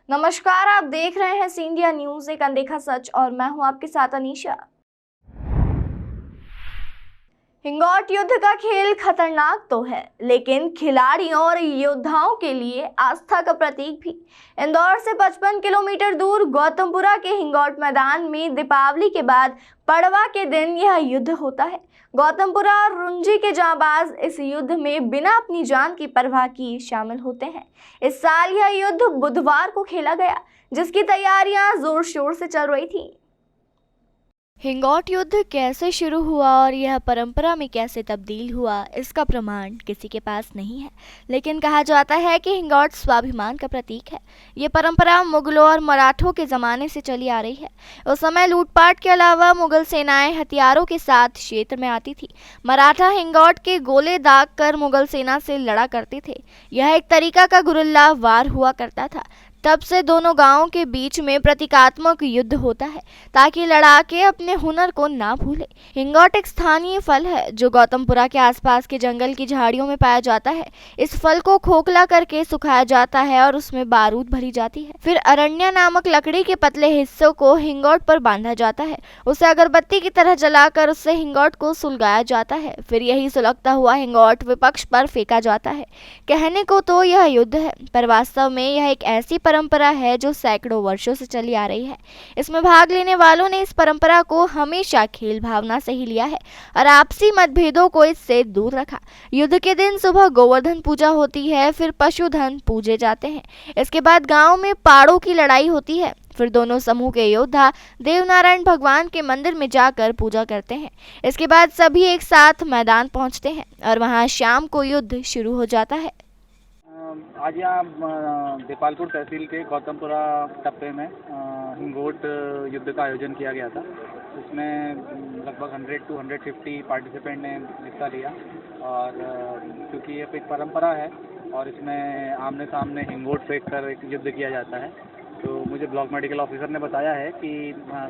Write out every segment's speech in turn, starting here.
नमस्कार, आप देख रहे हैं सी इंडिया न्यूज, एक अनदेखा सच, और मैं हूं आपके साथ अनीशा। हिंगोट युद्ध का खेल खतरनाक तो है, लेकिन खिलाड़ियों और योद्धाओं के लिए आस्था का प्रतीक भी। इंदौर से 55 किलोमीटर दूर गौतमपुरा के हिंगोट मैदान में दीपावली के बाद पड़वा के दिन यह युद्ध होता है। गौतमपुरा और रुंजी के जांबाज इस युद्ध में बिना अपनी जान की परवाह किए शामिल होते हैं। इस साल यह युद्ध बुधवार को खेला गया, जिसकी तैयारियां जोर शोर से चल रही थी। हिंगोट युद्ध कैसे शुरू हुआ और यह परंपरा में कैसे तब्दील हुआ, इसका प्रमाण किसी के पास नहीं है, लेकिन कहा जाता है कि हिंगोट स्वाभिमान का प्रतीक है। ये परंपरा मुगलों और मराठों के ज़माने से चली आ रही है। उस समय लूटपाट के अलावा मुगल सेनाएं हथियारों के साथ क्षेत्र में आती थी। मराठा हिंगोट के गोले दाग कर मुगल सेना से लड़ा करते थे। यह एक तरीका का गुरिल्ला वार हुआ करता था। तब से दोनों गांवों के बीच में प्रतीकात्मक युद्ध होता है, ताकि लड़ाके अपने हुनर को ना भूले। हिंगोट एक स्थानीय फल है जो गौतमपुरा के आसपास के जंगल की झाड़ियों में पाया जाता है। इस फल को खोखला करके सुखाया जाता है और उसमें बारूद भरी जाती है। फिर अरण्या नामक लकड़ी के पतले हिस्सों को हिंगोट पर बांधा जाता है। उसे अगरबत्ती की तरह जलाकर उससे हिंगोट को सुलगाया जाता है। फिर यही सुलगता हुआ हिंगोट विपक्ष पर फेंका जाता है। कहने को तो यह युद्ध है, पर वास्तव में यह एक ऐसी परंपरा है जो सैकड़ों वर्षों से चली आ रही है। इसमें भाग लेने वालों ने इस परंपरा को हमेशा खेल भावना से ही लिया है और आपसी मतभेदों को इससे दूर रखा। युद्ध के दिन सुबह गोवर्धन पूजा होती है, फिर पशुधन पूजे जाते हैं। इसके बाद गांव में पाड़ों की लड़ाई होती है। फिर दोनों समूह के योद्धा देवनारायण भगवान के मंदिर में जाकर पूजा करते हैं। इसके बाद सभी एक साथ मैदान पहुंचते हैं और वहां शाम को युद्ध शुरू हो जाता है। आज यहाँ देपालपुर तहसील के गौतमपुरा टप्पे में हिंगोट युद्ध का आयोजन किया गया था। इसमें लगभग 100 to 150 पार्टिसिपेंट ने हिस्सा लिया और क्योंकि ये एक परंपरा है और इसमें आमने सामने हिंगोट फेंक कर एक युद्ध किया जाता है, तो मुझे ब्लॉक मेडिकल ऑफिसर ने बताया है कि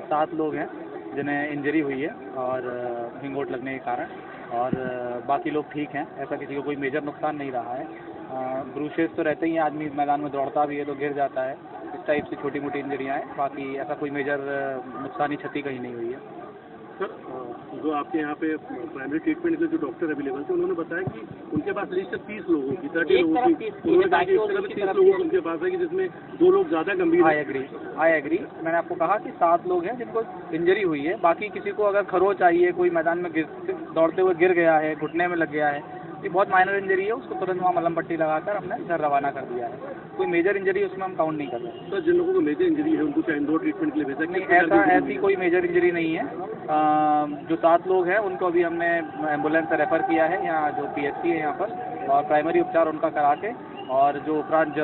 7 लोग हैं जिन्हें इंजरी हुई है और हिंगोट लगने के कारण, और बाकी लोग ठीक हैं। ऐसा किसी को कोई मेजर नुकसान नहीं रहा है। ब्रूशेस तो रहते ही हैं, आदमी मैदान में दौड़ता भी है तो गिर जाता है, इस टाइप से छोटी मोटी इंजरियाँ हैं। बाकी ऐसा कोई मेजर नुकसानी क्षति कहीं नहीं हुई है। सर, जो आपके यहाँ पे प्राइमरी ट्रीटमेंट के जो डॉक्टर अवेलेबल थे, उन्होंने बताया कि उनके पास लिस्ट 30 लोगों की, 30 लोगों की, उन्होंने कहा कि 30 लोगों की उनके पास है कि जिसमें 2 लोग ज़्यादा गंभीर। I agree. मैंने आपको कहा कि 7 लोग हैं जिनको इंजरी हुई है। बाकी किसी को अगर खरोच आई है, कोई मैदान में दौड़ते हुए गिर गया है, घुटने में लग गया है, ये बहुत माइनर इंजरी है, उसको तुरंत वहाँ मलहम पट्टी लगाकर हमने घर रवाना कर दिया है। कोई मेजर इंजरी उसमें हम काउंट नहीं कर रहे। तो जिन लोगों को मेजर इंजरी है उनको इंदौर ट्रीटमेंट के लिए भेजा? नहीं, ऐसी कोई मेजर इंजरी नहीं है। जो 7 लोग हैं उनको अभी हमने एम्बुलेंस से रेफ़र किया है यहाँ जो PHC है यहाँ पर, और प्राइमरी उपचार उनका करा के, और जो उपरांत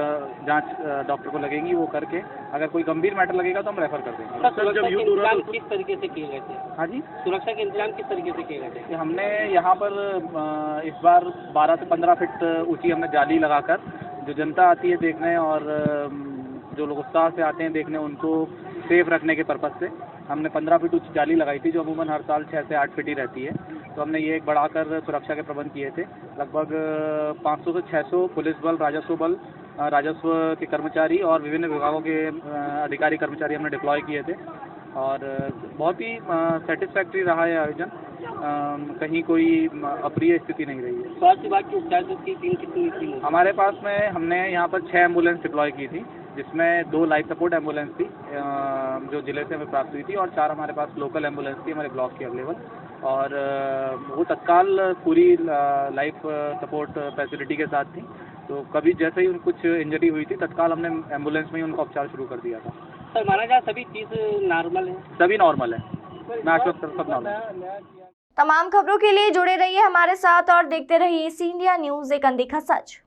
जांच डॉक्टर को लगेंगी वो करके, अगर कोई गंभीर मैटर लगेगा तो हम रेफर कर देंगे। सर, जब युद्ध हो रहा है किस तरीके से किए गए थे? हाँ जी, सुरक्षा के इंतजाम किस तरीके से किए गए थे? हमने यहाँ पर इस बार 12 से 15 फीट ऊंची हमने जाली लगाकर, जो जनता आती है देखने और जो लोग उत्साह से आते हैं देखने, उनको सेफ रखने के पर्पज़ से हमने 15 फीट ऊंची जाली लगाई थी, जो अमूमन हर साल 6 से 8 फीट ही रहती है। तो हमने ये एक बढ़ाकर सुरक्षा के प्रबंध किए थे। लगभग 500 से 600 पुलिस बल, राजस्व के कर्मचारी और विभिन्न विभागों के अधिकारी कर्मचारी हमने डिप्लॉय किए थे, और बहुत ही सेटिस्फैक्ट्री रहा है आयोजन। कहीं कोई अप्रिय स्थिति नहीं रही है। स्वास्थ्य विभाग की उपचार की टीम कितनी थी? हमारे पास में हमने यहाँ पर 6 एम्बुलेंस डिप्लॉय की थी, जिसमें 2 लाइफ सपोर्ट एम्बुलेंस थी जो जिले से हमें प्राप्त हुई थी, और 4 हमारे पास लोकल एम्बुलेंस थी हमारे ब्लॉक की अवेलेबल, और वो तत्काल पूरी लाइफ सपोर्ट फैसिलिटी के साथ थी। तो कभी जैसे ही कुछ इंजरी हुई थी, तत्काल हमने एम्बुलेंस में ही उनका उपचार शुरू कर दिया था। सर, माना जाए सभी चीज़ नॉर्मल है? सभी नॉर्मल है, मैं आश्वस्त कर सब नॉर्मल है। तमाम खबरों के लिए जुड़े रहिए हमारे साथ और देखते रहिए सी इंडिया न्यूज, एक अनदेखा सच।